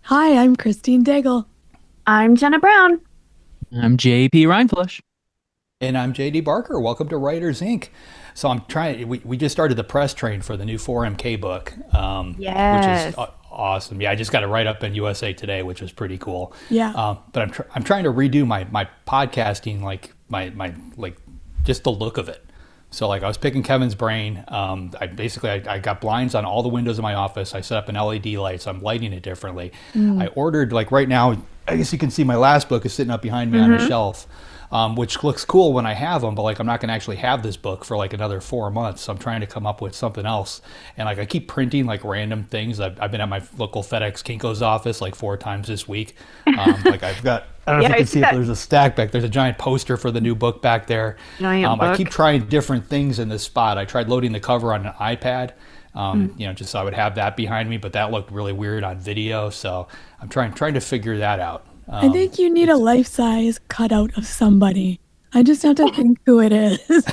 Hi, I'm Christine Daigle. I'm Jena Brown. I'm JP Rindfleisch. And I'm JD Barker. Welcome to Writers Inc. So I'm trying. We just started the press train for the new 4MK book, which is Yes. awesome. Yeah, I just got it right up in USA Today, which was pretty cool. Yeah. But I'm trying to redo my podcasting, like my like just the look of it. So like I was picking Kevin's brain. I got blinds on all the windows in my office. I set up an LED light, so I'm lighting it differently. I ordered like right now. I guess you can see my last book is sitting up behind me on a shelf. Which looks cool when I have them, but like I'm not going to actually have this book for like another 4 months. So I'm trying to come up with something else, and like I keep printing like random things. I've been at my local FedEx Kinko's office like 4 times this week. Like I've got, I don't know Yeah, if you I can see see it, but that there's a stack back. There's a giant poster for the new book back there. giant I book. keep trying different things in this spot. I tried loading the cover on an iPad. Just so I would have that behind me, but that looked really weird on video. So I'm trying to figure that out. I think you need a life-size cutout of somebody. I just have to think who it is.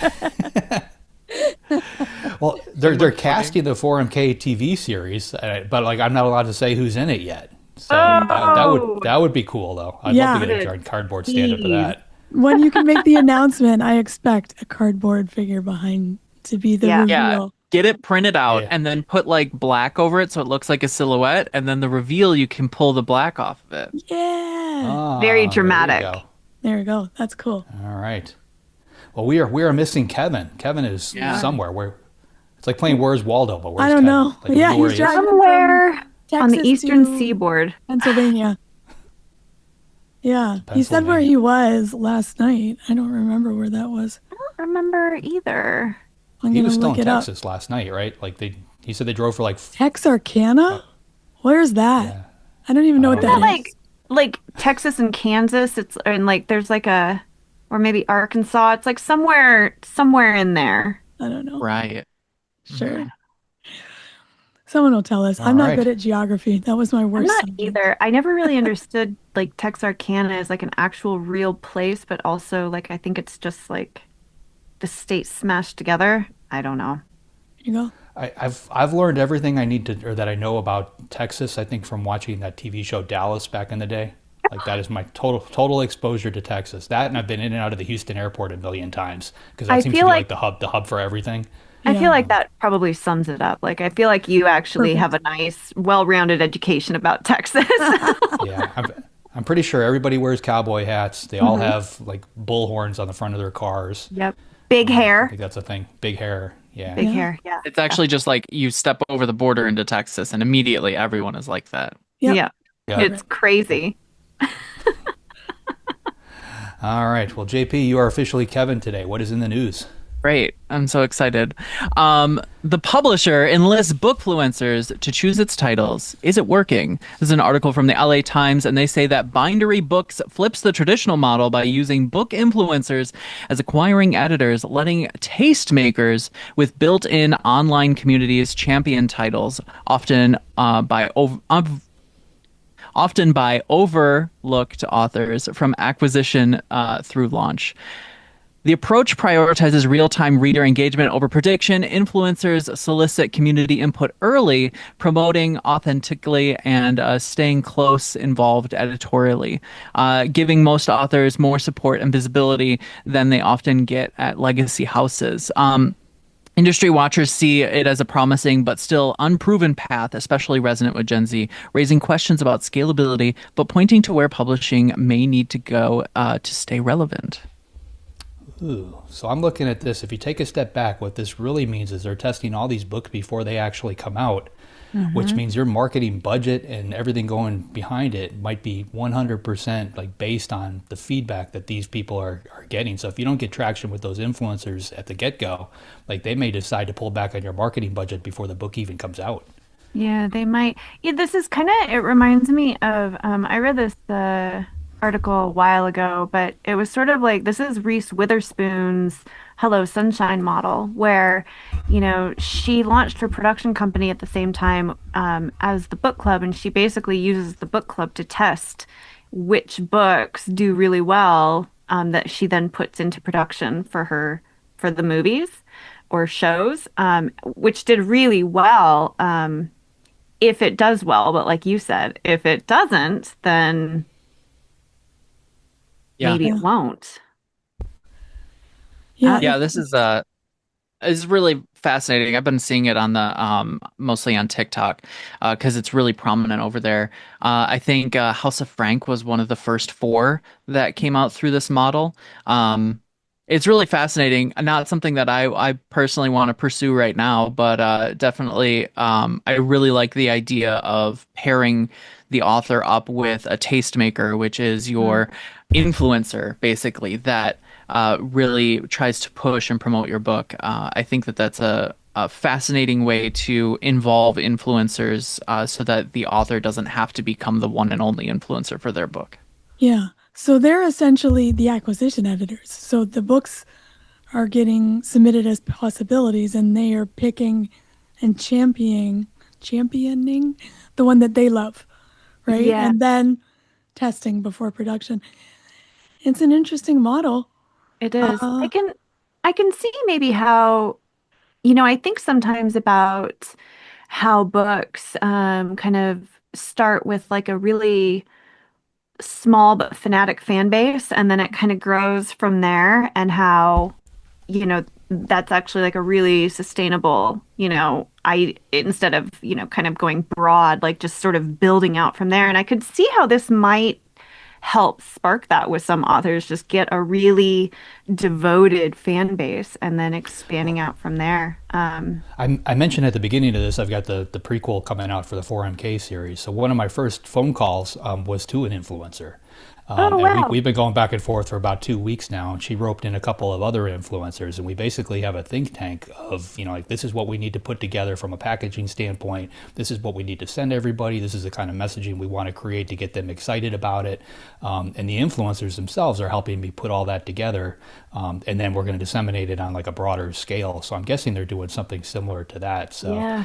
Well, they're casting the 4MK TV series, but like I'm not allowed to say who's in it yet. So that would be cool though. I'd Yeah. love to get a giant cardboard stand up for that. When you can make the announcement, I expect a cardboard figure behind to be the Yeah. Yeah, reveal. get it printed out Yeah. and then put like black over it so it looks like a silhouette, and then the reveal you can pull the black off of it. Yeah. Very There you dramatic. go. There we go. That's cool. All right. Well, we are missing Kevin. Kevin is Yeah. somewhere. Where it's like playing Where's Waldo, but where's I don't Kevin? know. Like, we Yeah, know where he's he is. driving Somewhere on the Texas eastern to seaboard. Pennsylvania. Yeah. He said where Pennsylvania. he was last night. I don't remember where that was. I don't remember either. I'm He gonna was still look in it up. Texas last night, right? Like he said they drove for like Texarkana? Where's that? yeah. I don't even know what don't that Isn't is. that like Texas and Kansas? It's and like there's like a or maybe Arkansas. It's like somewhere in there. I don't know. Right. Sure. Someone will tell us. All I'm not right. good at geography. That was my I'm worst not subject. either. I never really understood like Texarkana as like an actual real place, but also like I think it's just like the states smashed together. I don't know. You go. I've learned everything I need to or that I know about Texas. I think from watching that TV show Dallas back in the day. Like that is my total exposure to Texas. That and I've been in and out of the Houston airport a million times because I that seems to feel be like like the hub for everything. I Yeah. feel like that probably sums it up. Like I feel like you actually Perfect. have a nice, well-rounded education about Texas. Yeah, I'm pretty sure everybody wears cowboy hats. They all have like bull horns on the front of their cars. Yep. Big I hair. think that's a thing. Big hair. Yeah. Big Yeah. hair. Yeah. It's actually just like you step over the border into Texas and immediately everyone is like that. Yep. Yeah. Yeah. It's crazy. All right. Well, JP, you are officially Kevin today. What is in the news? Great. I'm so excited. The publisher enlists bookfluencers to choose its titles. Is it working? This is an article from the LA Times, and they say that Bindery Books flips the traditional model by using book influencers as acquiring editors, letting tastemakers with built-in online communities champion titles, often by overlooked authors from acquisition through launch. The approach prioritizes real-time reader engagement over prediction. Influencers solicit community input early, promoting authentically and staying close involved editorially, giving most authors more support and visibility than they often get at legacy houses. Industry watchers see it as a promising but still unproven path, especially resonant with Gen Z, raising questions about scalability, but pointing to where publishing may need to go to stay relevant. Ooh. So I'm looking at this. If you take a step back, what this really means is they're testing all these books before they actually come out, which means your marketing budget and everything going behind it might be 100% like based on the feedback that these people are getting. So if you don't get traction with those influencers at the get-go, like they may decide to pull back on your marketing budget before the book even comes out. Yeah, they might. Yeah, this is kind of, it reminds me of, I read this article a while ago, but it was sort of like this is Reese Witherspoon's Hello Sunshine model, where, she launched her production company at the same time as the book club, and she basically uses the book club to test which books do really well that she then puts into production for the movies or shows, which did really well. if it does well, but like you said, if it doesn't, then Yeah. maybe it won't. Yeah. Yeah, this is really fascinating. I've been seeing it on the mostly on TikTok because it's really prominent over there. I think House of Frank was one of the first four that came out through this model. It's really fascinating. Not something that I personally want to pursue right now, but definitely I really like the idea of pairing the author up with a tastemaker, which is your influencer, basically, that really tries to push and promote your book. I think that that's a fascinating way to involve influencers so that the author doesn't have to become the one and only influencer for their book. Yeah. So they're essentially the acquisition editors. So the books are getting submitted as possibilities and they are picking and championing the one that they love, right? Yeah. And then testing before production. It's an interesting model. It is. Uh, I can see maybe how, I think sometimes about how books kind of start with like a really small but fanatic fan base, and then it kind of grows from there, and how, that's actually like a really sustainable, I instead of, kind of going broad, like just sort of building out from there. And I could see how this might help spark that with some authors, just get a really devoted fan base and then expanding out from there. I mentioned at the beginning of this, I've got the prequel coming out for the 4MK series. So one of my first phone calls was to an influencer. Oh, And wow. we've been going back and forth for about 2 weeks now, and she roped in a couple of other influencers, and we basically have a think tank of, like, this is what we need to put together from a packaging standpoint. This is what we need to send everybody. This is the kind of messaging we want to create to get them excited about it. And the influencers themselves are helping me put all that together, and then we're going to disseminate it on like a broader scale. So I'm guessing they're doing something similar to that. So. Yeah.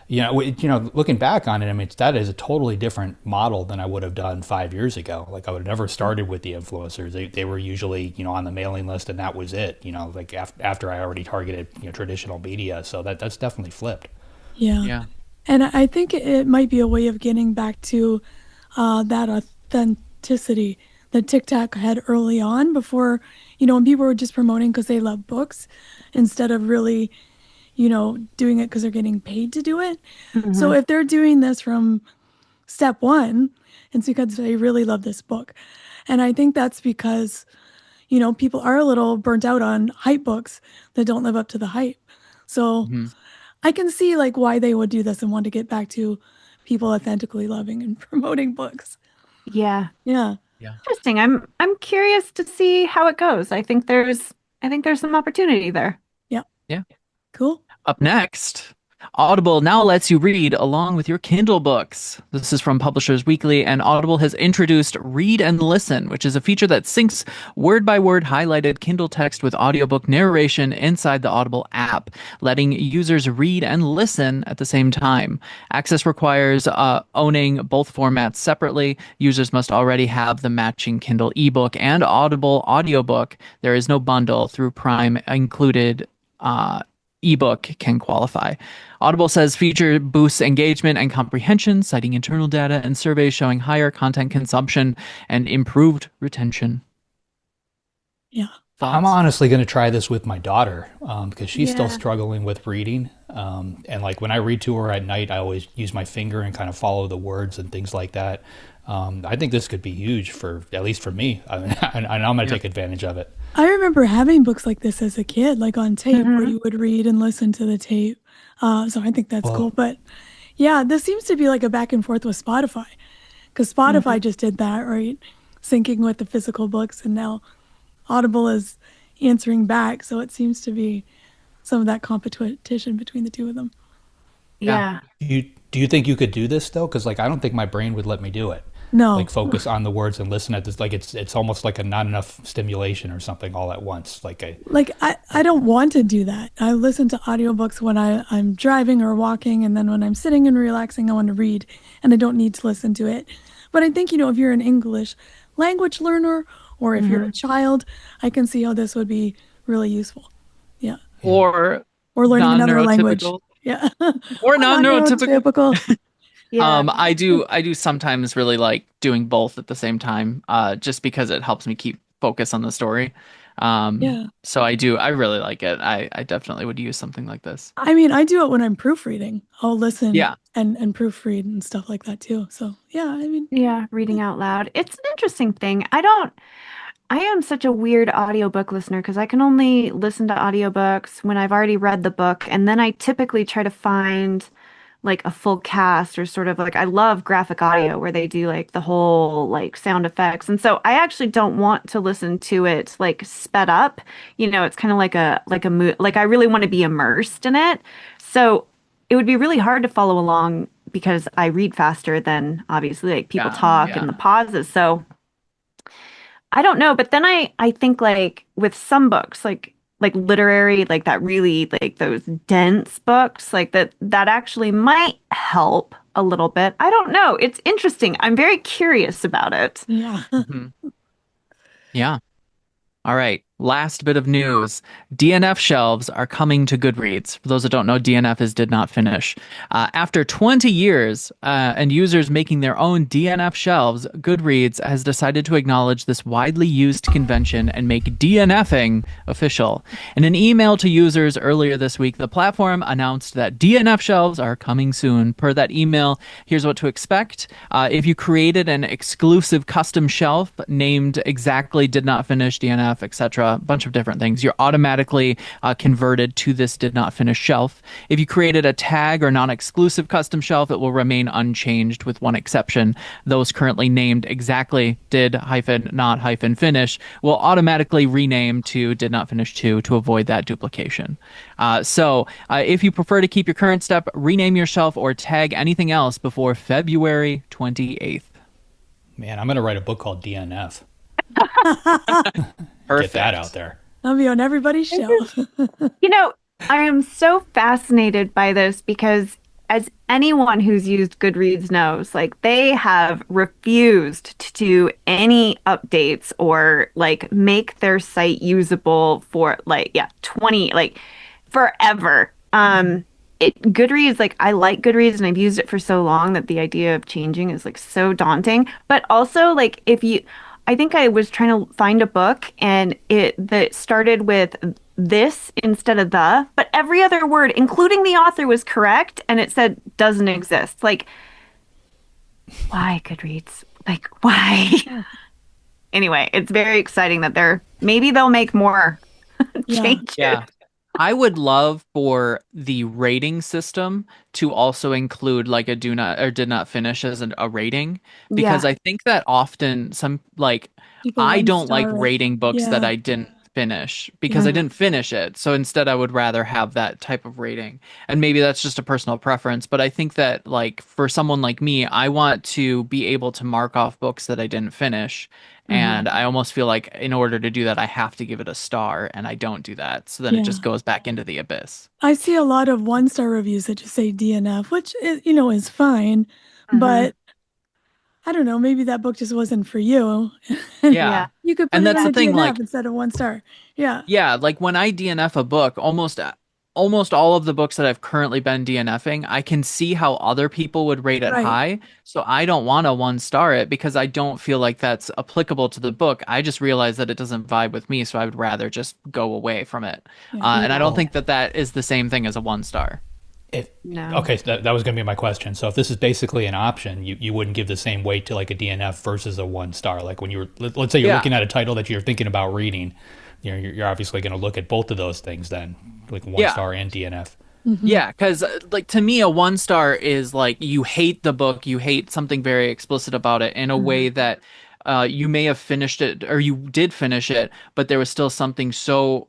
Looking back on it, I mean, that is a totally different model than I would have done 5 years ago. Like, I would have never started with the influencers. They were usually, on the mailing list, and that was it. Like after I already targeted, traditional media. So that's definitely flipped. yeah. Yeah. And I think it might be a way of getting back to that authenticity that TikTok had early on before, when people were just promoting because they love books instead of really doing it because they're getting paid to do it. So if they're doing this from step one, it's because they really love this book. And I think that's because, people are a little burnt out on hype books that don't live up to the hype. So I can see like why they would do this and want to get back to people authentically loving and promoting books. Yeah. Yeah. Yeah. Interesting. I'm curious to see how it goes. I think there's some opportunity there. Yeah. Yeah. Cool. Up next, Audible now lets you read along with your Kindle books. This is from Publishers Weekly, and Audible has introduced Read and Listen, which is a feature that syncs word-by-word highlighted Kindle text with audiobook narration inside the Audible app, letting users read and listen at the same time. Access requires owning both formats separately. Users must already have the matching Kindle ebook and Audible audiobook. There is no bundle through Prime included. Ebook can qualify. Audible says feature boosts engagement and comprehension, citing internal data and surveys showing higher content consumption and improved retention. Yeah. Thoughts? I'm honestly going to try this with my daughter because she's still Yeah. struggling with reading. And like when I read to her at night, I always use my finger and kind of follow the words and things like that. I think this could be huge at least for me. I mean, and I'm going to take advantage of it. I remember having books like this as a kid, like on tape, where you would read and listen to the tape. So I think that's cool. But yeah, this seems to be like a back and forth with Spotify, because Spotify just did that, right? Syncing with the physical books, and now Audible is answering back. So it seems to be some of that competition between the two of them. Yeah. Do you think you could do this though? Because like I don't think my brain would let me do it. No. Like focus on the words and listen at this. Like it's almost like a not enough stimulation or something all at once. I don't want to do that. I listen to audiobooks when I'm driving or walking, and then when I'm sitting and relaxing, I want to read, and I don't need to listen to it. But I think, if you're an English language learner, or if you're a child, I can see how this would be really useful. Yeah. Or Or learning another language. non-neurotypical. Yeah. Or non-neurotypical. Non-neurotypical. Yeah. I do sometimes really like doing both at the same time, just because it helps me keep focus on the story. Yeah. So I really like it. I definitely would use something like this. I mean, I do it when I'm proofreading. I'll listen Yeah. and proofread and stuff like that too. So yeah, I mean, Yeah, reading out loud. It's an interesting thing. I am such a weird audiobook listener because I can only listen to audiobooks when I've already read the book, and then I typically try to find like a full cast or sort of like I love graphic audio where they do like the whole like sound effects. And so I actually don't want to listen to it like sped up. It's kind of like a like I really want to be immersed in it. So it would be really hard to follow along because I read faster than obviously like people Yeah. talk and Yeah. the pauses. So I don't know, but then I think like with some books like literary like that really like those dense books like that actually might help a little bit. I don't know. It's interesting. I'm very curious about it. yeah. Mhm. Yeah. All right. Last bit of news. DNF shelves are coming to Goodreads. For those that don't know, DNF is did not finish. After 20 years and users making their own DNF shelves, Goodreads has decided to acknowledge this widely used convention and make DNFing official. In an email to users earlier this week, the platform announced that DNF shelves are coming soon. Per that email, here's what to expect. If you created an exclusive custom shelf named exactly did not finish DNF, etc., a bunch of different things, you're automatically converted to this did not finish shelf. If you created a tag or non-exclusive custom shelf, it will remain unchanged with one exception. Those currently named exactly did hyphen not hyphen finish will automatically rename to did not finish 2 to avoid that duplication. So if you prefer to keep your current step, rename your shelf or tag anything else before February 28th. Man, I'm going to write a book called DNF. Perfect. Get that out there. I'll be on everybody's shelf. You know, I am so fascinated by this because as anyone who's used Goodreads knows, like they have refused to do any updates or like make their site usable for like 20 like forever. Goodreads, like I like Goodreads and I've used it for so long that the idea of changing is like so daunting. But also like I think I was trying to find a book and it that started with this instead of the, but every other word, including the author, was correct and it said doesn't exist. Like, why Goodreads? Like, why? Anyway, it's very exciting that maybe they'll make more Yeah. changes. Yeah. I would love for the rating system to also include like a do not or did not finish as a rating, because Yeah. I think that often People I one don't like star it. rating books that Yeah. I didn't finish because I didn't finish it. So instead I would rather have that type of rating. And maybe that's just a personal preference, but I think that like for someone like me, I want to be able to mark off books that I didn't finish. And I almost feel like in order to do that, I have to give it a star, and I don't do that. So then it Yeah. just goes back into the abyss. I see a lot of one-star reviews that just say DNF, which is, is fine, Mhm. but I don't know, maybe that book just wasn't for you. Yeah. Yeah. You could put And it that's in the a thing, DNF like, instead of 1 star. Yeah. yeah, like when I DNF a book, almost all of the books that I've currently been DNFing, I can see how other people would rate it Right. high. So I don't want to 1 star it because I don't feel like that's applicable to the book. I just realize that it doesn't vibe with me, so I would rather just go away from it. Yeah. And I don't Well, think that that is the same thing as a 1 star. No. Okay, so that was going to be my question. So if this is basically an option, you wouldn't give the same weight to like a DNF versus a 1 star. Like when let's say you're Yeah. looking at a title that you're thinking about reading, you're obviously going to look at both of those things then, like 1 star and DNF. Yeah, because like to me, a 1 star is like you hate the book, you hate something very explicit about it in a way that you may have finished it or you did finish it, but there was still something so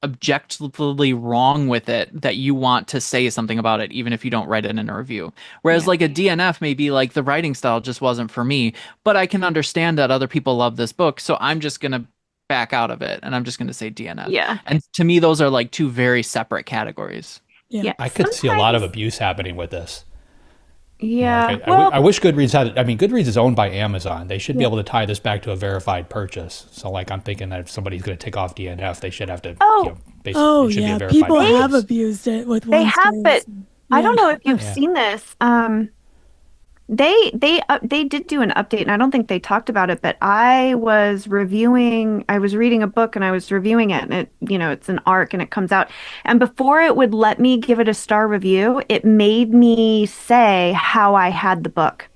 objectively wrong with it that you want to say something about it, even if you don't write it in a review. Whereas Yeah. like a DNF may be like the writing style just wasn't for me, but I can understand that other people love this book, so I'm just gonna back out of it and I'm just gonna say DNF. Yeah. And to me, those are like two very separate categories. Yeah. Yeah. I could see a lot of Sometimes- abuse happening with this. Yeah. Like, Well, I wish Goodreads had. I mean, Goodreads is owned by Amazon. They should be Yeah. able to tie this back to a verified purchase. So, like, I'm thinking that if somebody's going to take off DNF, they should have to. Oh. Basically, Oh, it should be yeah. a verified People have purchase. abused it with they one have, but stars. I don't know if you've Yeah. seen this. They did do an update, and I don't think they talked about it, but I was reading a book and I was reviewing it, and it's an arc and it comes out. And before it would let me give it a star review, it made me say how I had the book.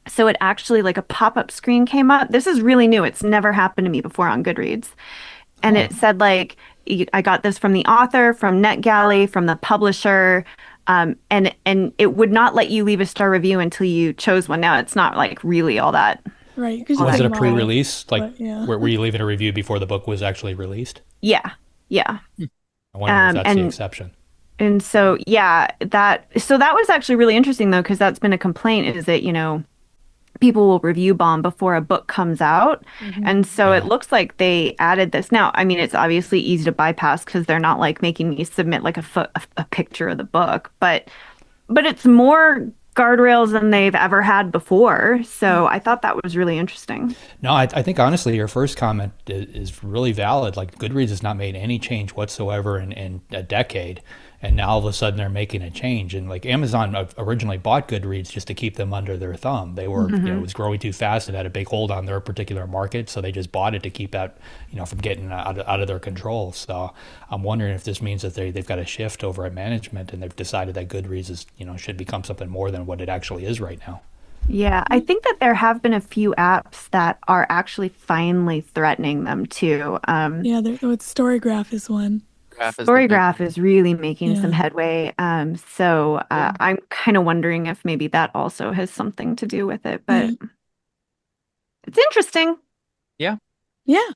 So it actually, like, a pop-up screen came up. This is really new. It's never happened to me before on Goodreads. And it said, like, I got this from the author, from NetGalley, from the publisher, and it would not let you leave a star review until you chose one. Now it's not like really all that. Right. 'Cause Was it a tomorrow, pre-release? Like, but yeah. were you leaving a review before the book was actually released? Yeah, yeah. I wonder if that's the exception. And so, yeah, that was actually really interesting though, because that's been a complaint, is that, people will review bomb before a book comes out. And so it looks like they added this. Now, I mean, it's obviously easy to bypass because they're not like making me submit like a picture of the book, but it's more guardrails than they've ever had before. So I thought that was really interesting. No, I think honestly, your first comment is really valid. Like, Goodreads has not made any change whatsoever in a decade. And now all of a sudden they're making a change. And like, Amazon originally bought Goodreads just to keep them under their thumb. They were, it was growing too fast and had a big hold on their particular market. So they just bought it to keep that, from getting out of their control. So I'm wondering if this means that they've got a shift over at management and they've decided that Goodreads is, should become something more than what it actually is right now. Yeah, I think that there have been a few apps that are actually finally threatening them too. Yeah, Storygraph is one. Storygraph is really making Yeah. some headway. So I'm kind of wondering if maybe that also has something to do with it, but it's interesting. Yeah. Yeah.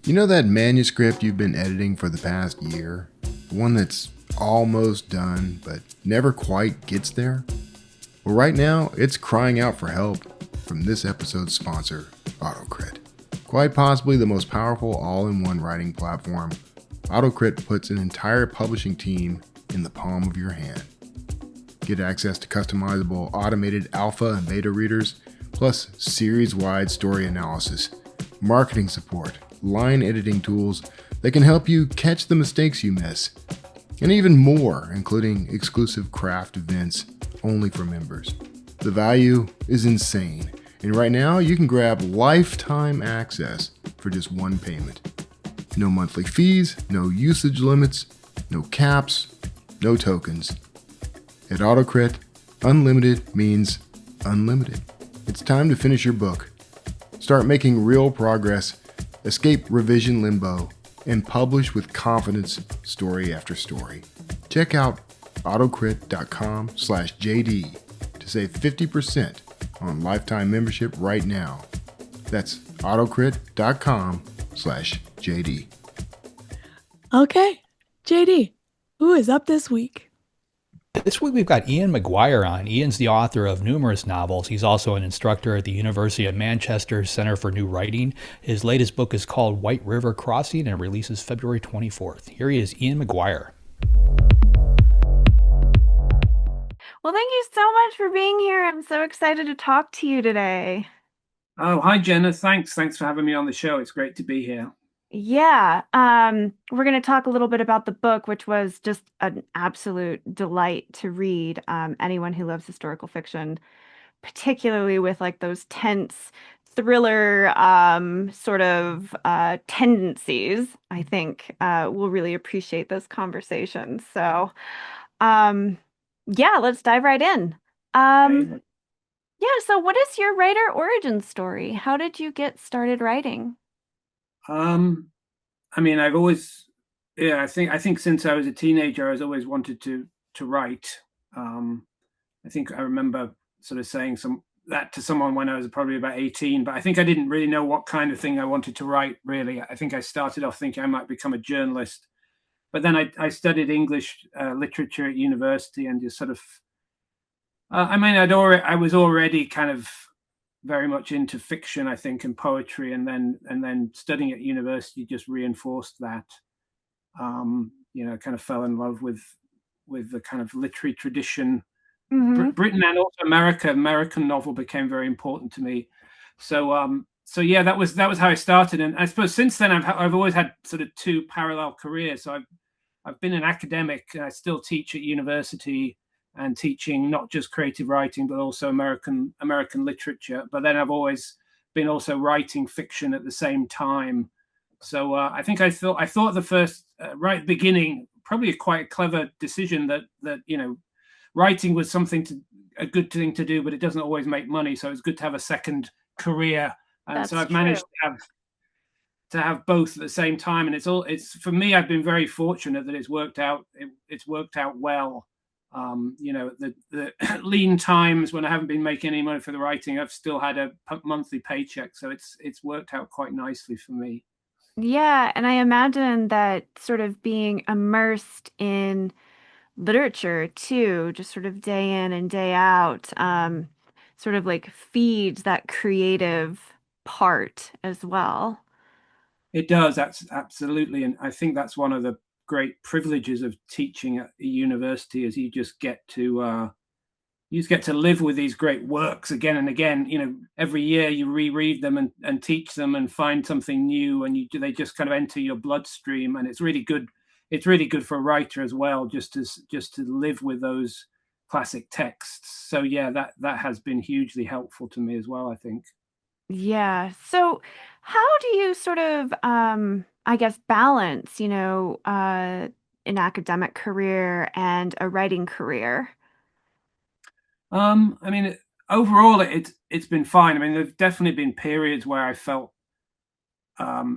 You know that manuscript you've been editing for the past year? The one that's almost done, but never quite gets there? Well, right now, it's crying out for help from this episode's sponsor, AutoCrit. Quite possibly the most powerful all-in-one writing platform, AutoCrit puts an entire publishing team in the palm of your hand. Get access to customizable automated alpha and beta readers, plus series-wide story analysis, marketing support, line editing tools that can help you catch the mistakes you miss, and even more, including exclusive craft events only for members. The value is insane, and right now you can grab lifetime access for just one payment. No monthly fees, no usage limits, no caps, no tokens. At AutoCrit, unlimited means unlimited. It's time to finish your book. Start making real progress, escape revision limbo, and publish with confidence story after story. Check out autocrit.com/JD to save 50% on lifetime membership right now. That's autocrit.com/JD. Okay. JD, who is up this week? This week we've got Ian McGuire on. Ian's the author of numerous novels. He's also an instructor at the University of Manchester Center for New Writing. His latest book is called White River Crossing and it releases February 24th. Here he is, Ian McGuire. Well, thank you so much for being here. I'm so excited to talk to you today. Oh, hi, Jena. Thanks for having me on the show. It's great to be here. Yeah, we're going to talk a little bit about the book, which was just an absolute delight to read. Anyone who loves historical fiction, particularly with like those tense thriller sort of tendencies, I think will really appreciate this conversation. So, yeah, let's dive right in. Yeah, so what is your writer origin story? How did you get started writing? I mean, I've always, I think since I was a teenager, I was always wanted to write. I think I remember sort of saying that to someone when I was probably about 18, but I think I didn't really know what kind of thing I wanted to write, really. I think I started off thinking I might become a journalist, but then I studied English literature at university and just sort of, I mean, I was already kind of very much into fiction, I think, and poetry, and then studying at university just reinforced that. Kind of fell in love with the kind of literary tradition. Britain and also American novel became very important to me. So yeah, that was how I started, and I suppose since then I've always had sort of two parallel careers. So I've been an academic, and I still teach at university and teaching not just creative writing but also American literature. But then I've always been also writing fiction at the same time. So I think I thought the first right at the beginning probably quite a clever decision that writing was a good thing to do, but it doesn't always make money. So it's good to have a second career, and so I've managed to have both at the same time. And it's for me, I've been very fortunate that it's worked out. It's worked out well. The lean times when I haven't been making any money for the writing, I've still had a monthly paycheck. So it's worked out quite nicely for me. Yeah, and I imagine that sort of being immersed in literature too, just sort of day in and day out, sort of like feeds that creative part as well. It does. That's absolutely. And I think that's one of the great privileges of teaching at a university is you just get to live with these great works again and again. Every year you reread them and teach them and find something new, and they just kind of enter your bloodstream, and it's really good. It's really good for a writer as well, just to live with those classic texts. So yeah, that has been hugely helpful to me as well, I think. Yeah. So how do you sort of, I guess, balance, an academic career and a writing career? I mean, overall, it's been fine. I mean, there've definitely been periods where I felt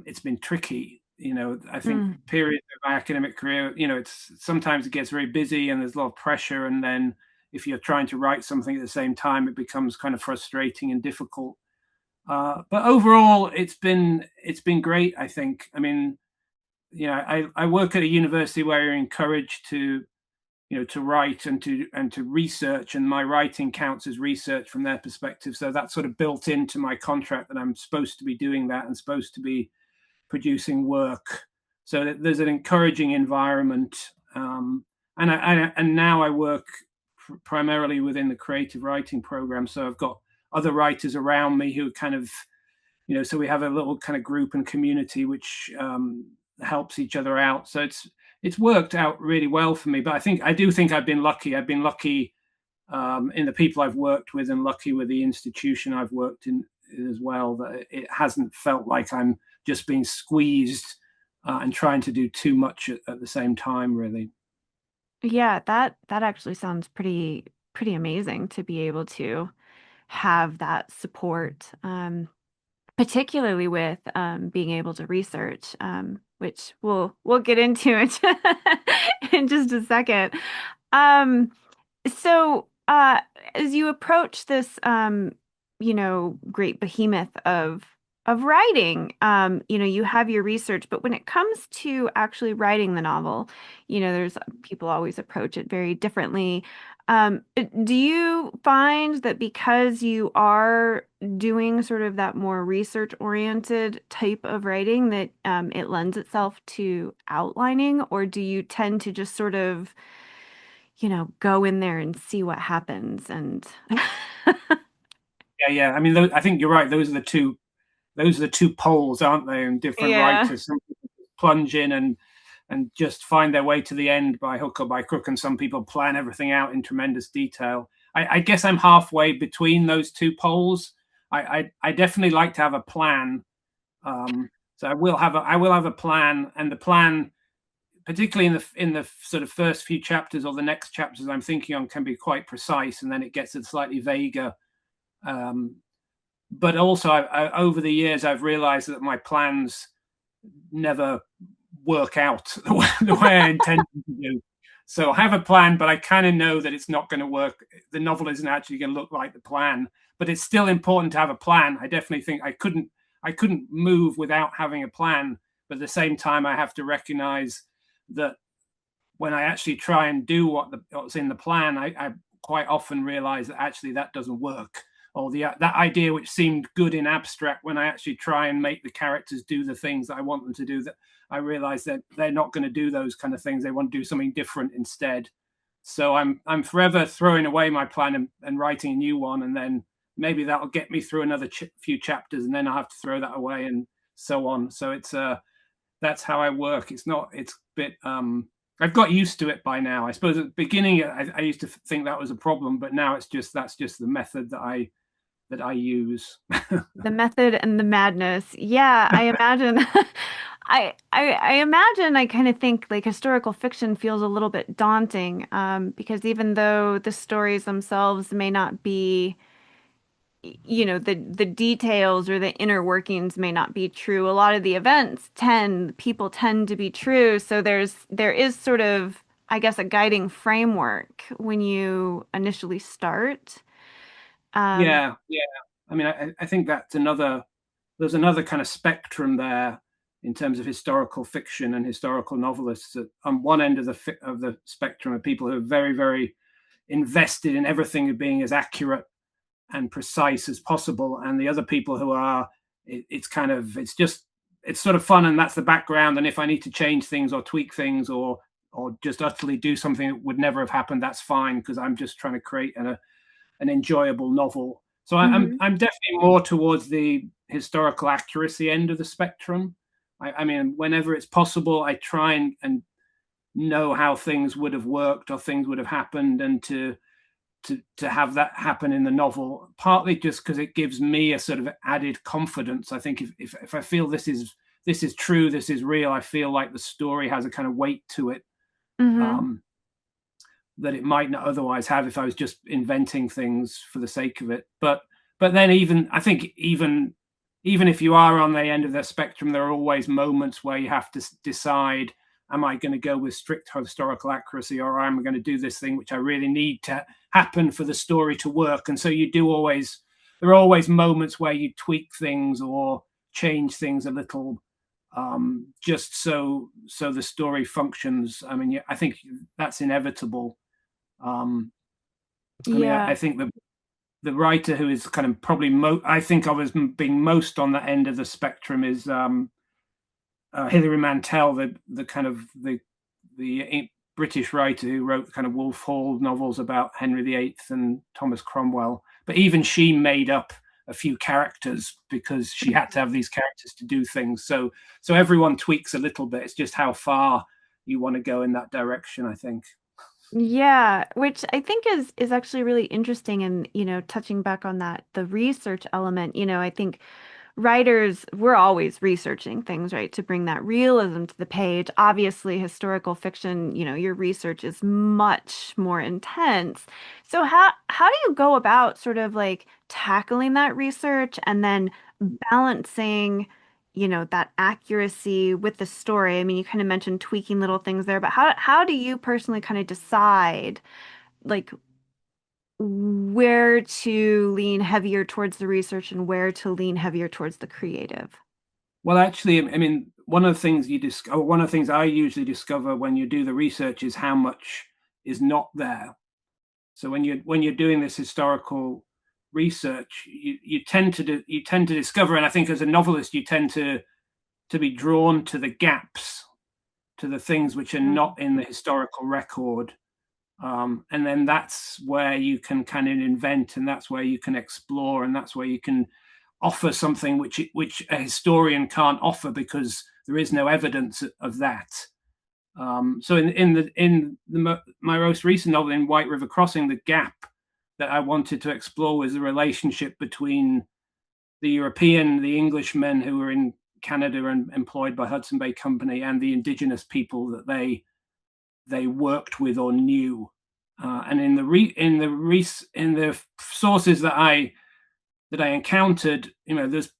it's been tricky. I think periods of my academic career, it's sometimes it gets very busy and there's a lot of pressure, and then if you're trying to write something at the same time, it becomes kind of frustrating and difficult. But overall, it's been great, I think. I mean, I work at a university where you're encouraged to write and to research, and my writing counts as research from their perspective. So that's sort of built into my contract that I'm supposed to be doing that and supposed to be producing work. So there's an encouraging environment, and now I work primarily within the creative writing program. So I've got other writers around me who kind of, so we have a little kind of group and community which helps each other out. So it's worked out really well for me. But I do think I've been lucky. I've been lucky in the people I've worked with, and lucky with the institution I've worked in as well, that it hasn't felt like I'm just being squeezed and trying to do too much at the same time, really. Yeah, that actually sounds pretty amazing to be able to have that support, particularly with being able to research, which we'll get into it in just a second. So as you approach this, great behemoth of writing, you have your research, but when it comes to actually writing the novel, there's people always approach it very differently. Do you find that because you are doing sort of that more research-oriented type of writing that it lends itself to outlining, or do you tend to just sort of, go in there and see what happens and Yeah. I mean, I think you're right. Those are the two poles, aren't they? And different Yeah. writers, some people plunge in and just find their way to the end by hook or by crook, and some people plan everything out in tremendous detail. I guess I'm halfway between those two poles. I definitely like to have a plan. So I will have a plan, and the plan, particularly in the sort of first few chapters or the next chapters I'm thinking on, can be quite precise, and then it gets slightly vaguer. But also, over the years, I've realized that my plans never work out the way I intended to do. So I have a plan, but I kind of know that it's not going to work. The novel isn't actually going to look like the plan, but it's still important to have a plan. I definitely think I couldn't move without having a plan. But at the same time, I have to recognize that when I actually try and do what's in the plan, I quite often realize that actually that doesn't work. Or that idea which seemed good in abstract, when I actually try and make the characters do the things that I want them to do, that I realize that they're not going to do those kind of things. They want to do something different instead. So I'm forever throwing away my plan and writing a new one, and then maybe that'll get me through another few chapters, and then I'll have to throw that away, and so on. So it's that's how I work. It's a bit I've got used to it by now. I suppose at the beginning I used to think that was a problem, but now that's just the method that I use. The method and the madness. Yeah, I imagine. I imagine. I kind of think like historical fiction feels a little bit daunting, because even though the stories themselves may not be, the details or the inner workings may not be true, a lot of the people tend to be true. So there is sort of, I guess, a guiding framework when you initially start. Um, Yeah, yeah. I mean, I think there's another kind of spectrum there in terms of historical fiction and historical novelists. On one end of the spectrum are people who are very, very invested in everything being as accurate and precise as possible, and the other people who are it's sort of fun, and that's the background. And if I need to change things or tweak things or just utterly do something that would never have happened, that's fine because I'm just trying to create an enjoyable novel. So mhm. I'm definitely more towards the historical accuracy end of the spectrum. I mean, whenever it's possible, I try and know how things would have worked or things would have happened, and to have that happen in the novel. Partly just because it gives me a sort of added confidence. I think if I feel this is true, this is real, I feel like the story has a kind of weight to it. Hmm. Um, that it might not otherwise have if I was just inventing things for the sake of it. But then even I think even if you are on the end of the spectrum, there are always moments where you have to decide: am I going to go with strict historical accuracy, or am I going to do this thing which I really need to happen for the story to work? And so there are always moments where you tweak things or change things a little, just so the story functions. I mean, yeah, I think that's inevitable. um, I mean, Yeah. I think the writer who is kind of probably I think of as being most on that end of the spectrum is Hilary Mantel, the kind of the British writer who wrote kind of Wolf Hall novels about Henry VIII and Thomas Cromwell. But even she made up a few characters because she had to have these characters to do things. So everyone tweaks a little bit. It's just how far you want to go in that direction, I think. Yeah, which I think is actually really interesting, and touching back on that, the research element, I think writers, we're always researching things, right, to bring that realism to the page. Obviously, historical fiction, your research is much more intense. So how do you go about sort of like tackling that research and then balancing, that accuracy with the story? I mean, you kind of mentioned tweaking little things there, but how do you personally kind of decide like where to lean heavier towards the research and where to lean heavier towards the creative? Well, actually, I mean, one of the things I usually discover when you do the research is how much is not there. So when you're doing this historical research, you tend to discover, and I think as a novelist, you tend to be drawn to the gaps, to the things which are not in the historical record. And then that's where you can kind of invent, and that's where you can explore, and that's where you can offer something which a historian can't offer because there is no evidence of that. So my most recent novel, in White River Crossing, the gap that I wanted to explore was the relationship between the Englishmen who were in Canada and employed by Hudson Bay Company, and the indigenous people that they worked with or knew. And in the sources that I encountered, there's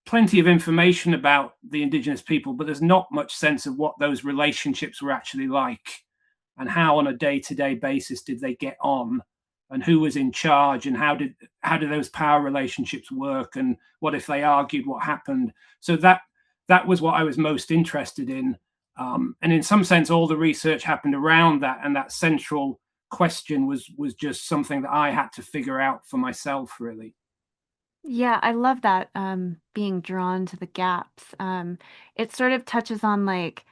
plenty of information about the indigenous people, but there's not much sense of what those relationships were actually like, and how on a day-to-day basis did they get on, and who was in charge, and how did those power relationships work, and what if they argued, what happened. So that was what I was most interested in. And in some sense, all the research happened around that, and that central question was just something that I had to figure out for myself, really. Yeah, I love that, being drawn to the gaps. It sort of touches on like,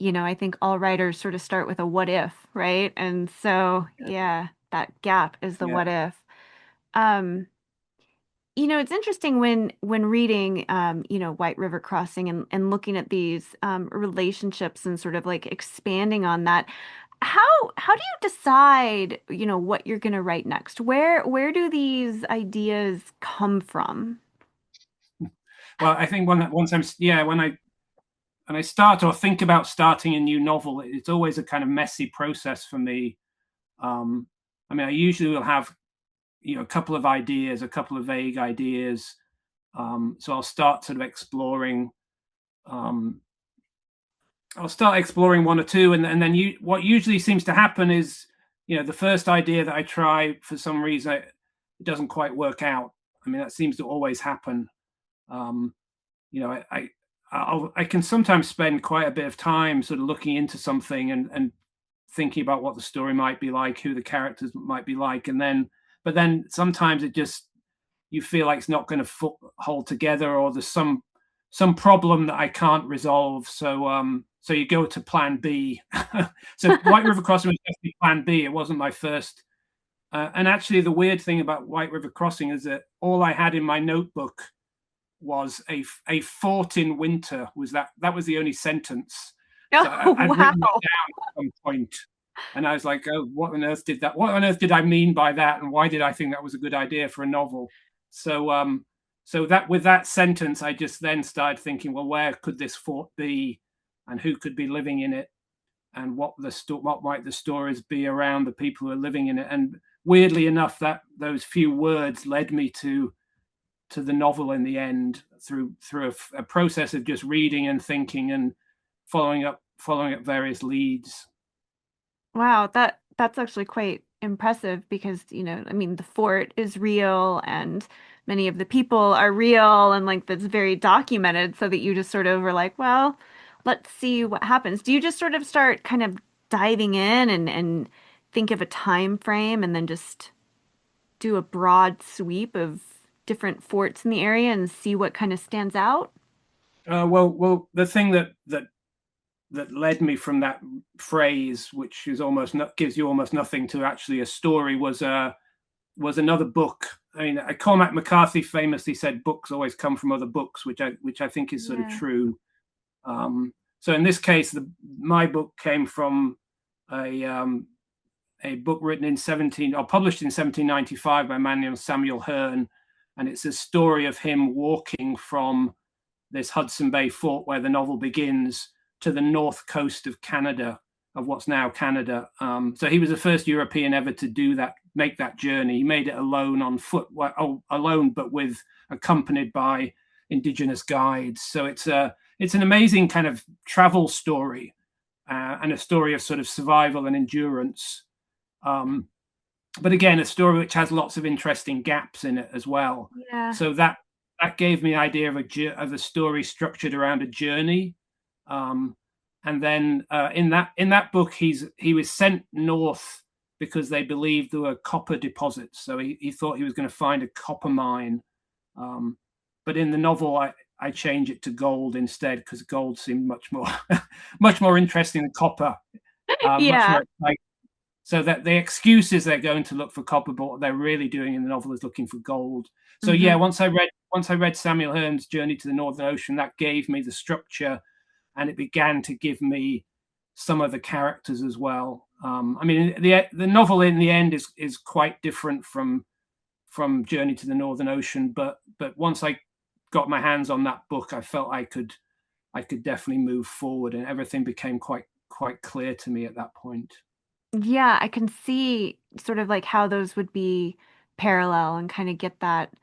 I think all writers sort of start with a what if, right? And so, Yeah. yeah, that gap is the Yeah. what if. Um, It's interesting when reading, White River Crossing and looking at these relationships and sort of like expanding on that. How do you decide, what you're going to write next? Where do these ideas come from? Well, I think when I start or think about starting a new novel, it's always a kind of messy process for me. I mean, I usually will have a couple of ideas, a couple of vague ideas. So um, I'll start exploring one or two, and then what usually seems to happen is, the first idea that I try, for some reason it doesn't quite work out. I mean, that seems to always happen. Um, I can sometimes spend quite a bit of time sort of looking into something and thinking about what the story might be like, who the characters might be like, but then sometimes you feel like it's not going to hold together, or there's some problem that I can't resolve. So you go to plan B. So White River Crossing was definitely plan B. It wasn't my first. And actually, the weird thing about White River Crossing is that all I had in my notebook was a fort in winter. That was the only sentence. So Oh, I'd wow. written that down at some point, and I was like, "Oh, what on earth did that? What on earth did I mean by that? And why did I think that was a good idea for a novel?" So that with that sentence, I just then started thinking, well, where could this fort be, and who could be living in it, and what might the stories be around the people who are living in it. And weirdly enough, that those few words led me to the novel in the end, through a process of just reading and thinking and following up various leads. Wow, that's actually quite impressive because, I mean, the fort is real and many of the people are real and like that's very documented so that you just sort of were like, well, let's see what happens. Do you just sort of start kind of diving in and think of a time frame and then just do a broad sweep of different forts in the area and see what kind of stands out? Well, the thing that led me from that phrase, which is gives you almost nothing to actually a story, was another book. I mean, Cormac McCarthy famously said books always come from other books, which I think is sort of Yeah. true. So in this case, my book came from a book written published in 1795 by a man named Samuel Hearne, and it's a story of him walking from this Hudson Bay fort where the novel begins to the north coast of Canada, of what's now Canada. So he was the first European ever to make that journey. He made it alone on foot, alone, but accompanied by indigenous guides. So it's an amazing kind of travel story, and a story of sort of survival and endurance. But again, a story which has lots of interesting gaps in it as well. Yeah. So that gave me an idea of a story structured around a journey. And then in that book, he was sent north because they believed there were copper deposits. So he thought he was going to find a copper mine. But in the novel, I change it to gold instead, because gold seemed much more much more interesting than copper. Much Yeah. more exciting. So that the excuse is they're going to look for copper, but what they're really doing in the novel is looking for gold. So yeah, Hmm. once I read Samuel Hearne's Journey to the Northern Ocean, that gave me the structure, and it began to give me some of the characters as well. I mean, the novel in the end is quite different from Journey to the Northern Ocean, but once I got my hands on that book, I felt I could definitely move forward, and everything became quite clear to me at that point. Yeah, I can see sort of like how those would be parallel and kind of get that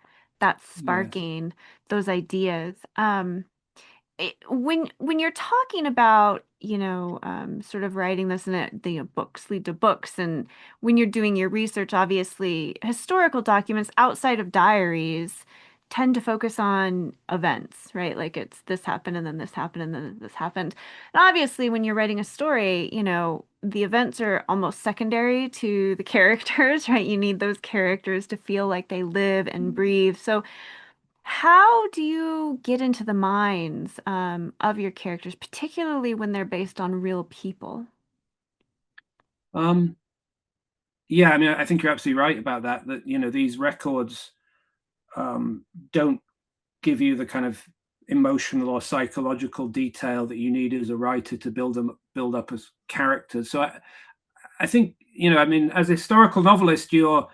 Yes. sparking those ideas. When you're talking about, sort of writing this and it, books lead to books, and when you're doing your research, obviously historical documents outside of diaries tend to focus on events, right? Like it's this happened and then this happened and then this happened. And obviously when you're writing a story, the events are almost secondary to the characters, right? You need those characters to feel like they live and breathe. So how do you get into the minds of your characters, particularly when they're based on real people? Yeah, I mean, I think you're absolutely right about that. That these records, don't give you the kind of emotional or psychological detail that you need as a writer to build up as characters. So I think, I mean, as a historical novelist, you're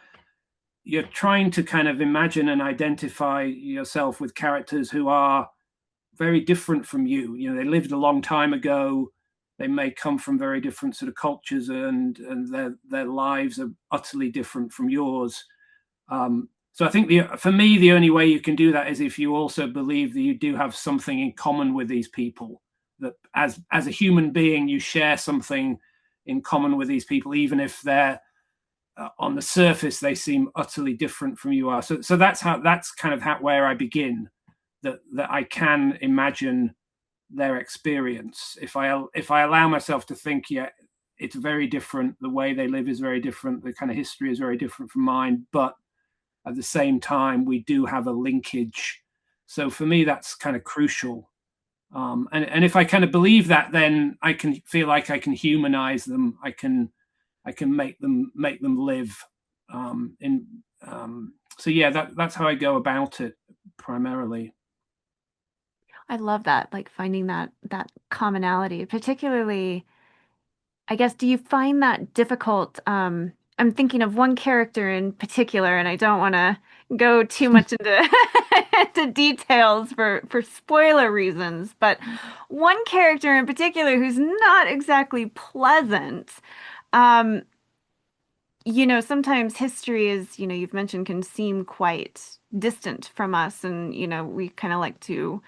trying to kind of imagine and identify yourself with characters who are very different from you. They lived a long time ago. They may come from very different sort of cultures, and their lives are utterly different from yours. So I think for me, the only way you can do that is if you also believe that you do have something in common with these people, that as a human being, you share something in common with these people, even if they're on the surface, they seem utterly different from you are. So that's kind of where I begin, that I can imagine their experience. If I allow myself to think, yeah, it's very different. The way they live is very different. The kind of history is very different from mine, but at the same time, we do have a linkage. So for me, that's kind of crucial. And if I kind of believe that, then I can feel like I can humanize them. I can make them live. So yeah, that's how I go about it primarily. I love that, like finding that commonality, particularly, I guess, do you find that difficult? I'm thinking of one character in particular, and I don't want to go too much into into details for spoiler reasons, but one character in particular who's not exactly pleasant. Um, Sometimes history is, you've mentioned, can seem quite distant from us, and, we kind of like to,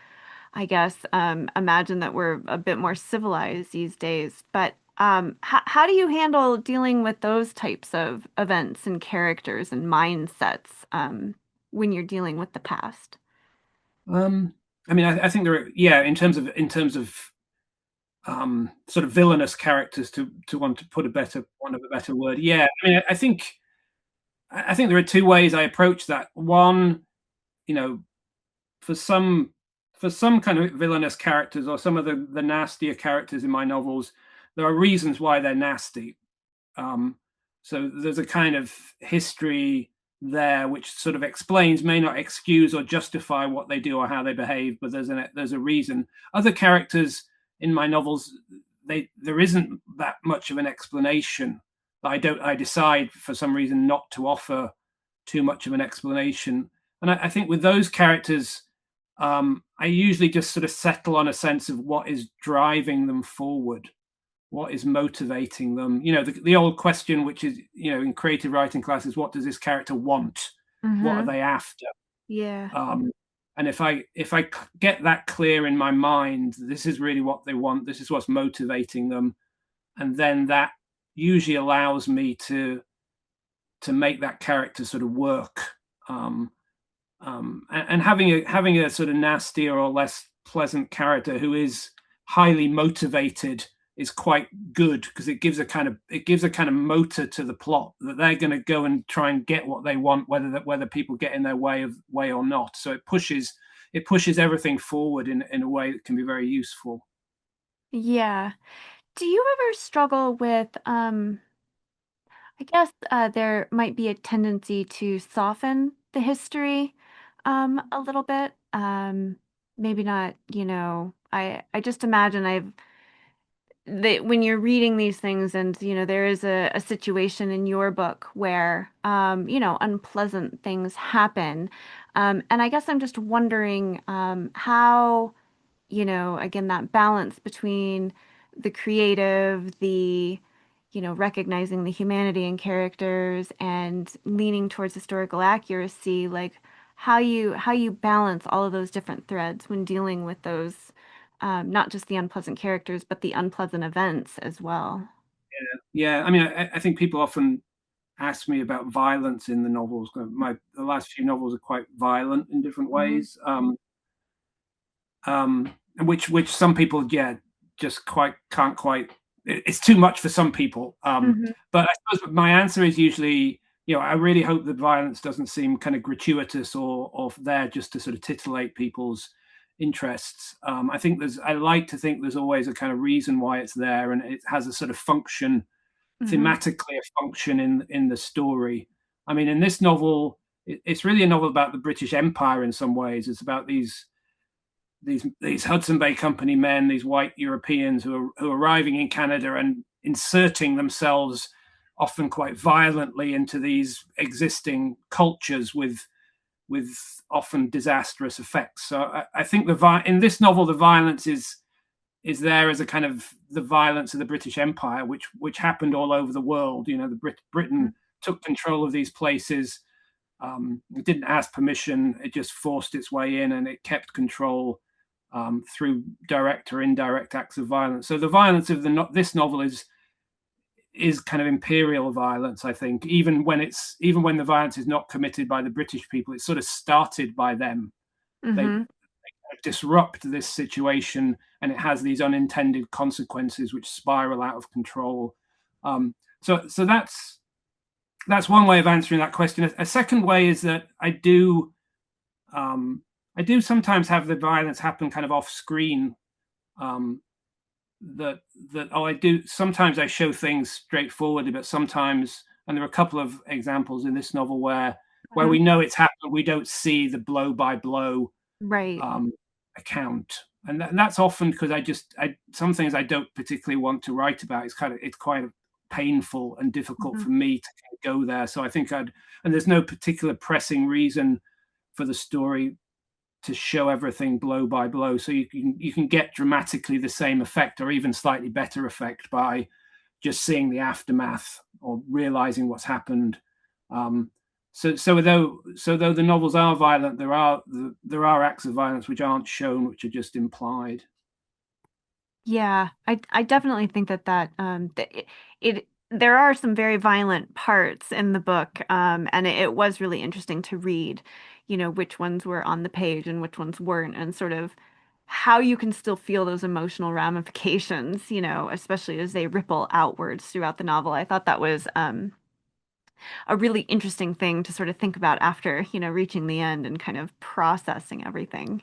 I guess, imagine that we're a bit more civilized these days. But how do you handle dealing with those types of events and characters and mindsets when you're dealing with the past? I mean, I think there are, yeah, in terms of sort of villainous characters, to want to put a better word. Yeah, I mean, I think there are two ways I approach that. One, for some kind of villainous characters, or some of the nastier characters in my novels, there are reasons why they're nasty. So there's a kind of history there which sort of explains, may not excuse or justify what they do or how they behave, but there's a reason. Other characters in my novels, there isn't that much of an explanation. I decide for some reason not to offer too much of an explanation. And I think with those characters, I usually just sort of settle on a sense of what is driving them forward, what is motivating them. The old question, which is, in creative writing classes, what does this character want? What are they after? Yeah. And if I get that clear in my mind, this is really what they want, this is what's motivating them, and then that usually allows me to make that character sort of work. And having a sort of nastier or less pleasant character who is highly motivated is quite good, because it gives a kind of motor to the plot, that they're going to go and try and get what they want, whether people get in their way or not. So it pushes everything forward in a way that can be very useful. Yeah. Do you ever struggle with, I guess there might be a tendency to soften the history a little bit? Maybe not, I just imagine when you're reading these things, and there is a situation in your book where unpleasant things happen, and I guess I'm just wondering how, again, that balance between the creative, the recognizing the humanity in characters and leaning towards historical accuracy, like how you balance all of those different threads when dealing with those, not just the unpleasant characters, but the unpleasant events as well. Yeah. I mean, I think people often ask me about violence in the novels. The last few novels are quite violent in different ways. Which some people, yeah, just can't quite. It's too much for some people. But I suppose my answer is usually, I really hope that violence doesn't seem kind of gratuitous or there just to sort of titillate people's interests. I like to think there's always a kind of reason why it's there, and it has a sort of function, thematically a function in the story. I mean, in this novel, it's really a novel about the British Empire in some ways. It's about these Hudson Bay Company men, these white Europeans who are arriving in Canada and inserting themselves often quite violently into these existing cultures with often disastrous effects. So I think in this novel, the violence is there as a kind of the violence of the British Empire, which happened all over the world. You know, Britain took control of these places. It didn't ask permission. It just forced its way in, and it kept control through direct or indirect acts of violence. So the violence of this novel is kind of imperial violence, I think. Even when the violence is not committed by the British people, it's sort of started by them. They disrupt this situation, and it has these unintended consequences which spiral out of control. So that's one way of answering that question. A second way is that I do sometimes have the violence happen kind of off screen. Sometimes I show things straightforwardly, but sometimes, and there are a couple of examples in this novel where we know it's happened, we don't see the blow by blow account, and that's often because some things I don't particularly want to write about. It's quite painful and difficult for me to go there. So I think and there's no particular pressing reason for the story to show everything blow by blow. So you can get dramatically the same effect or even slightly better effect by just seeing the aftermath or realizing what's happened. So though the novels are violent, there are acts of violence which aren't shown, which are just implied. Yeah, I definitely think that there are some very violent parts in the book, and it was really interesting to read, you know, which ones were on the page and which ones weren't, and sort of how you can still feel those emotional ramifications, you know, especially as they ripple outwards throughout the novel. I thought that was a really interesting thing to sort of think about after, you know, reaching the end and kind of processing everything.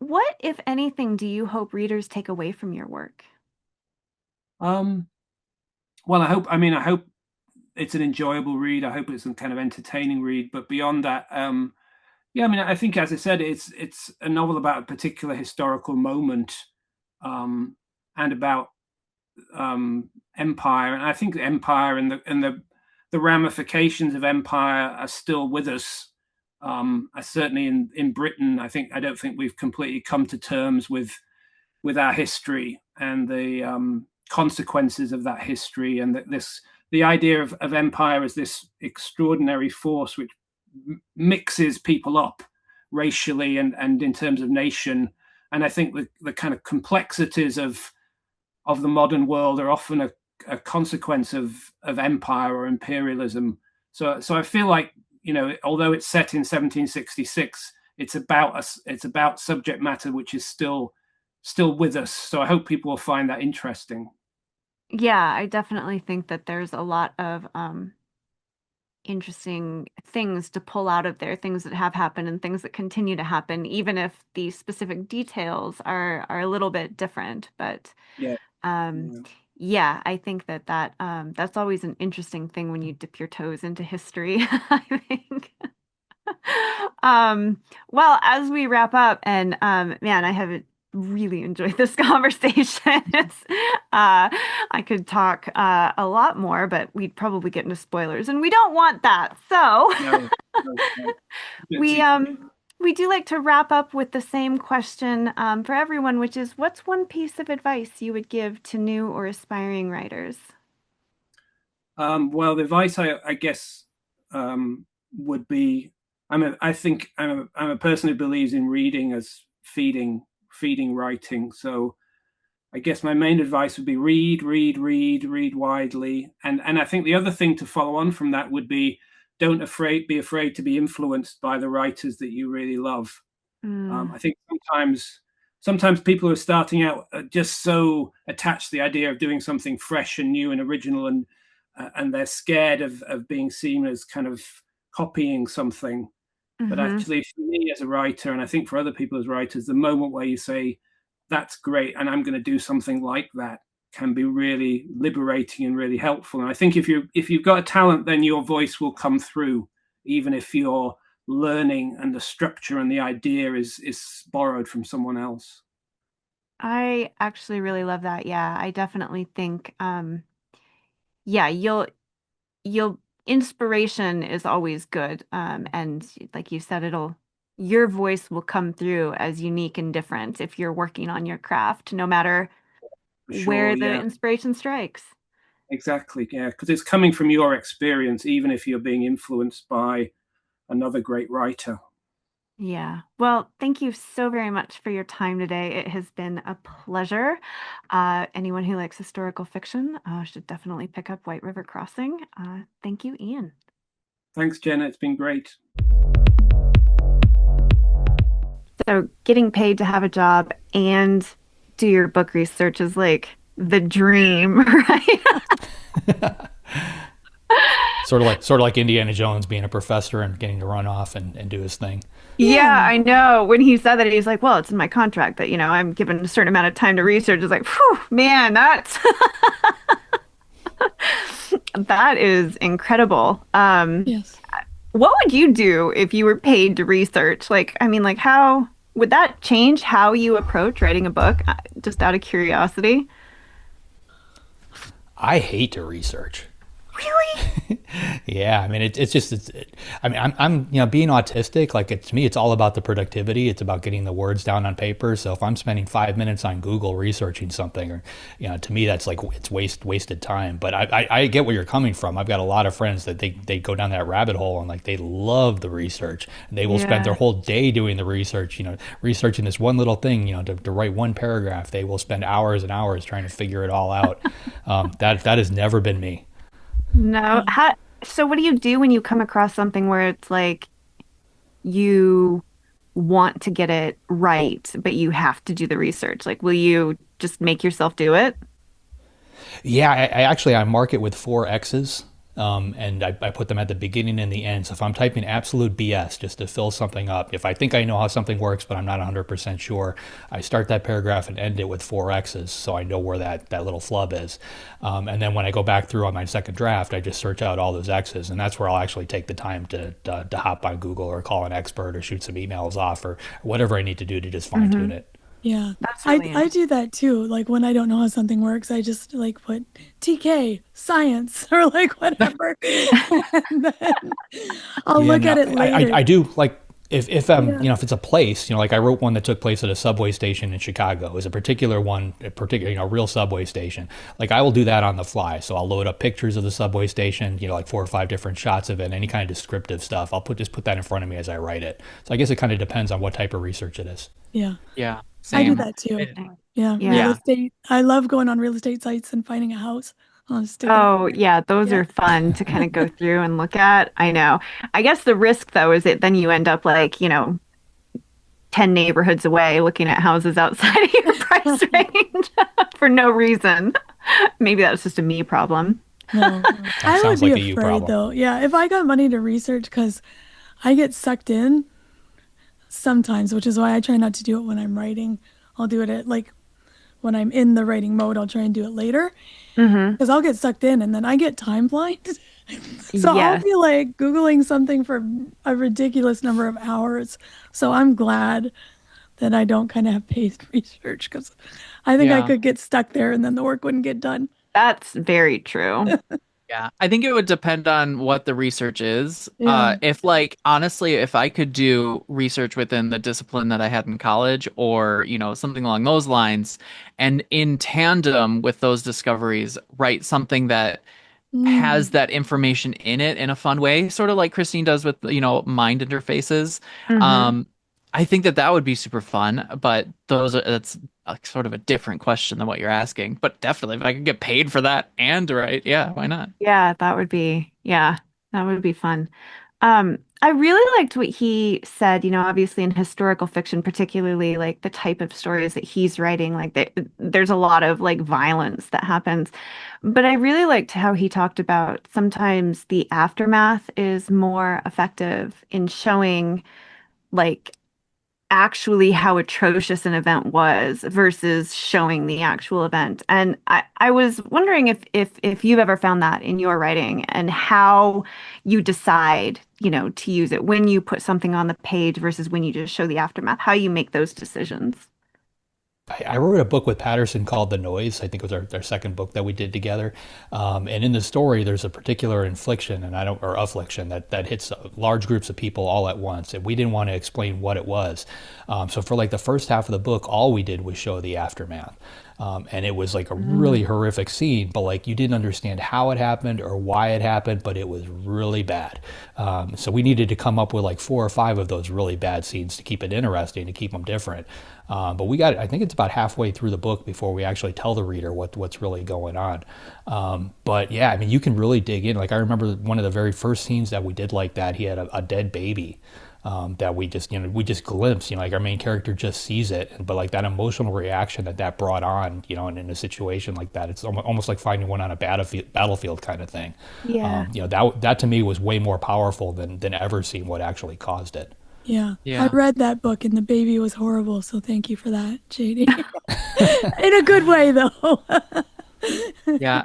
What, if anything, do you hope readers take away from your work? Well, I hope it's an enjoyable read. I hope it's a kind of entertaining read. But beyond that, I think, as I said, it's a novel about a particular historical moment, and about empire. And I think empire and the ramifications of empire are still with us. Certainly in Britain, I don't think we've completely come to terms with our history and the consequences of that history, and the idea of empire as this extraordinary force which mixes people up racially and in terms of nation. And I think the kind of complexities of the modern world are often a consequence of empire or imperialism. So I feel like, you know, although it's set in 1766, it's about subject matter which is still with us. So I hope people will find that interesting. Yeah, I definitely think that there's a lot of interesting things to pull out of there, things that have happened and things that continue to happen, even if the specific details are a little bit different. But Yeah. yeah, I think that's always an interesting thing when you dip your toes into history, I think. Well, as we wrap up, and man, I have really enjoyed this conversation. I could talk a lot more, but we'd probably get into spoilers, and we don't want that. So No. we do like to wrap up with the same question for everyone, which is, what's one piece of advice you would give to new or aspiring writers? Well, the advice I guess would be, I'm a person who believes in reading as feeding writing. So I guess my main advice would be read widely. And I think the other thing to follow on from that would be, don't be afraid to be influenced by the writers that you really love. I think sometimes people who are starting out are just so attached to the idea of doing something fresh and new and original, and they're scared of being seen as kind of copying something. But actually, for me as a writer, and I think for other people as writers, the moment where you say, that's great, and I'm going to do something like that, can be really liberating and really helpful. And I think if you've got a talent, then your voice will come through even if you're learning and the structure and the idea is borrowed from someone else. I actually really love that. Yeah, I definitely think yeah, you'll inspiration is always good. And like you said, your voice will come through as unique and different if you're working on your craft, no matter For where sure, the yeah, inspiration strikes. exactly, yeah, because it's coming from your experience, even if you're being influenced by another great writer. Yeah. Well, thank you so very much for your time today. It has been a pleasure. Anyone who likes historical fiction should definitely pick up White River Crossing. Thank you, Ian. Thanks, Jenna. It's been great. So, getting paid to have a job and do your book research is like the dream, right? Sort of like Indiana Jones being a professor and getting to run off and do his thing. Yeah, I know. When he said that, he's like, "Well, it's in my contract that, I'm given a certain amount of time to research." It's like, "Whew, man, that's that is incredible." Yes. What would you do if you were paid to research? Like, I mean, like, how would that change how you approach writing a book? Just out of curiosity. I hate to research. Really? Yeah, I mean, I mean, I'm being autistic. Like, to me, it's all about the productivity. It's about getting the words down on paper. So if I'm spending 5 minutes on Google researching something, or to me, that's like it's wasted time. But I get where you're coming from. I've got a lot of friends that they go down that rabbit hole and like they love the research. And they will spend their whole day doing the research. Researching this one little thing. To write one paragraph, they will spend hours and hours trying to figure it all out. That has never been me. No. So what do you do when you come across something where it's like you want to get it right, but you have to do the research? Like, will you just make yourself do it? Yeah, I mark it with 4 X's, and I put them at the beginning and the end. So if I'm typing absolute BS just to fill something up, if I think I know how something works, but I'm not 100% sure, I start that paragraph and end it with 4 X's so I know where that little flub is. And then when I go back through on my second draft, I just search out all those X's, and that's where I'll actually take the time to hop on Google or call an expert or shoot some emails off or whatever I need to do to just fine tune it. Yeah, That's I really I do that too. Like when I don't know how something works, I just like put TK science or like whatever, and then I'll Yeah, look at no, it later. I do like if Yeah. if it's a place, like I wrote one that took place at a subway station in Chicago. It was a particular one, a particular real subway station. Like I will do that on the fly. So I'll load up pictures of the subway station, like 4 or 5 different shots of it, any kind of descriptive stuff. I'll just put that in front of me as I write it. So I guess it kind of depends on what type of research it is. Yeah, Yeah, I do same. that too. It- Yeah, real Yeah. estate. I love going on real estate sites and finding a house. I'll stick it. Oh, yeah, those Yeah. are fun to kind of go through and look at. I know. I guess the risk though is that then you end up like, 10 neighborhoods away looking at houses outside of your price range for no reason. Maybe that's just a me problem. No, That I would sounds be like a you afraid problem. though. Yeah, if I got money to research, because I get sucked in sometimes, which is why I try not to do it when I'm writing. I'll do it at like when I'm in the writing mode, I'll try and do it later Mm-hmm. because I'll get sucked in and then I get time blind. So I'll Yes. be like Googling something for a ridiculous number of hours. So I'm glad that I don't kind of have paid research because I think I Yeah. could get stuck there and then the work wouldn't get done. That's very true. Yeah, I think it would depend on what the research is. Yeah. If like honestly, if I could do research within the discipline that I had in college or, something along those lines, and in tandem with those discoveries, write something that has Mm, that information in it in a fun way, sort of like Christine does with, mind interfaces. Hmm. Um, I think that would be super fun, but that's sort of a different question than what you're asking. But definitely, if I could get paid for that and write, yeah, why not? Yeah, that would be fun. I really liked what he said, obviously in historical fiction, particularly like the type of stories that he's writing, like there's a lot of like violence that happens. But I really liked how he talked about sometimes the aftermath is more effective in showing like actually how atrocious an event was versus showing the actual event. And I was wondering if you've ever found that in your writing and how you decide, to use it when you put something on the page versus when you just show the aftermath, how you make those decisions. I wrote a book with Patterson called The Noise. I think it was our second book that we did together. And in the story, there's a particular infliction or affliction that hits large groups of people all at once. And we didn't want to explain what it was. So for like the first half of the book, all we did was show the aftermath. And it was like a really horrific scene, but like you didn't understand how it happened or why it happened, but it was really bad. So we needed to come up with like 4 or 5 of those really bad scenes to keep it interesting, to keep them different. But we got, I think it's about halfway through the book before we actually tell the reader what's really going on. But yeah, I mean, you can really dig in. Like I remember one of the very first scenes that we did like that, he had a dead baby. That we just glimpse, like our main character just sees it, but like that emotional reaction that brought on, and in a situation like that, it's almost like finding one on a battlefield kind of thing. Yeah. That to me was way more powerful than ever seeing what actually caused it. Yeah. Yeah. I read that book and the baby was horrible. So thank you for that, JD. In a good way, though. Yeah.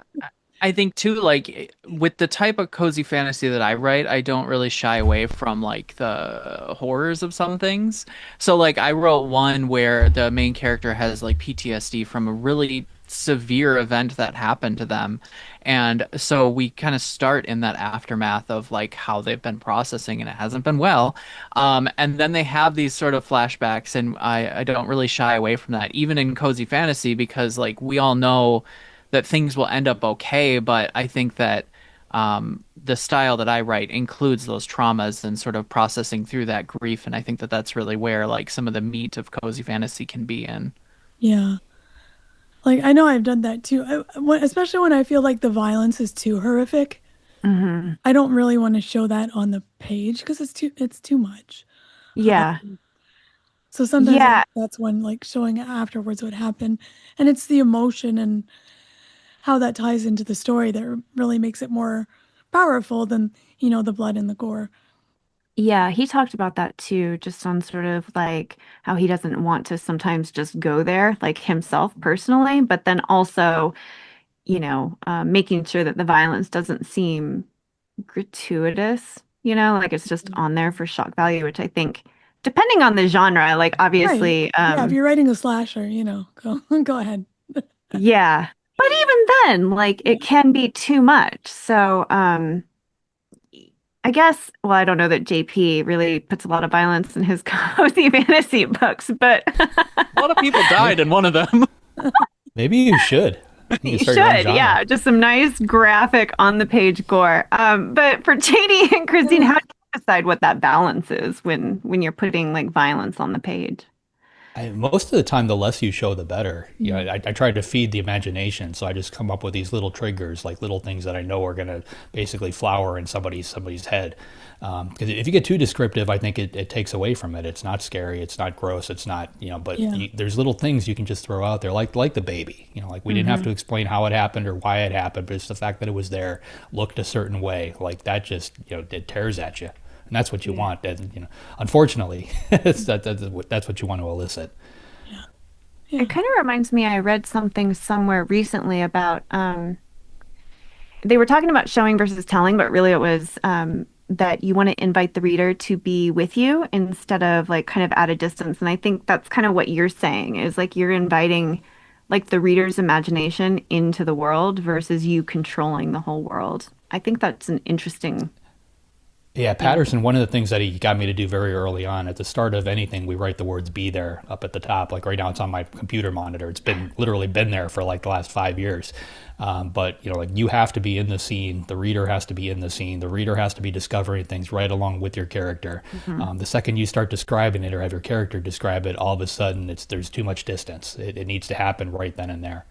I think too, like with the type of cozy fantasy that I write, I don't really shy away from like the horrors of some things. So like I wrote one where the main character has like PTSD from a really severe event that happened to them. And so we kind of start in that aftermath of like how they've been processing and it hasn't been well. And then they have these sort of flashbacks and I don't really shy away from that, even in cozy fantasy, because like we all know that things will end up okay, but I think that the style that I write includes those traumas and sort of processing through that grief, and I think that that's really where like some of the meat of cozy fantasy can be in. Yeah. Like, I know I've done that too, especially when I feel like the violence is too horrific. Mm-hmm. I don't really want to show that on the page because it's too much. Yeah. So sometimes Yeah. that's when like showing afterwards what happened, and it's the emotion and how that ties into the story that really makes it more powerful than, the blood and the gore. Yeah, he talked about that too, just on sort of like how he doesn't want to sometimes just go there, like himself personally, but then also, making sure that the violence doesn't seem gratuitous, like it's just on there for shock value, which I think, depending on the genre, like obviously, Right. Yeah, if you're writing a slasher, go ahead. yeah. But even then, like it can be too much. So, I guess, well, I don't know that JP really puts a lot of violence in his cozy fantasy books, but A lot of people died in one of them. Maybe you should. you should, yeah, just some nice graphic on the page gore. But for JD and Christine, how do you decide what that balance is when you're putting like violence on the page? Most of the time, the less you show, the better. I try to feed the imagination, so I just come up with these little triggers, like little things that I know are going to basically flower in somebody's head. Because if you get too descriptive, I think it takes away from it. It's not scary, it's not gross, it's not, but there's little things you can just throw out there, like the baby. Like we didn't have to explain how it happened or why it happened, but it's the fact that it was there, looked a certain way, like that just, it tears at you. And that's what you want. And, unfortunately, that's what you want to elicit. Yeah. It kind of reminds me, I read something somewhere recently about, they were talking about showing versus telling, but really it was that you want to invite the reader to be with you instead of like kind of at a distance. And I think that's kind of what you're saying is like you're inviting like the reader's imagination into the world versus you controlling the whole world. I think that's an interesting. Yeah, Patterson, one of the things that he got me to do very early on, at the start of anything, we write the words "be there" up at the top. Like right now, it's on my computer monitor. It's literally been there for like the last 5 years. But like you have to be in the scene. The reader has to be in the scene. The reader has to be discovering things right along with your character. The second you start describing it or have your character describe it, all of a sudden there's too much distance. It needs to happen right then and there.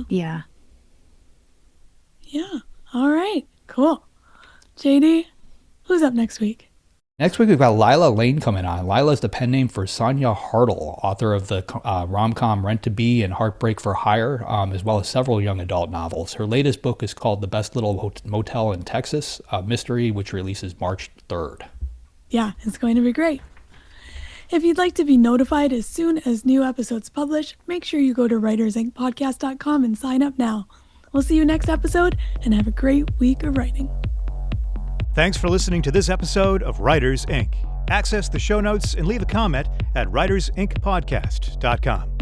Yeah. Yeah. All right. Cool. JD, who's up next week? Next week, we've got Lila Lane coming on. Lila is the pen name for Sonia Hartle, author of the rom-com Rent to Be and Heartbreak for Hire, as well as several young adult novels. Her latest book is called The Best Little Motel in Texas, a mystery which releases March 3rd. Yeah, it's going to be great. If you'd like to be notified as soon as new episodes publish, make sure you go to writersincpodcast.com and sign up now. We'll see you next episode, and have a great week of writing. Thanks for listening to this episode of Writers Inc. Access the show notes and leave a comment at writersincpodcast.com.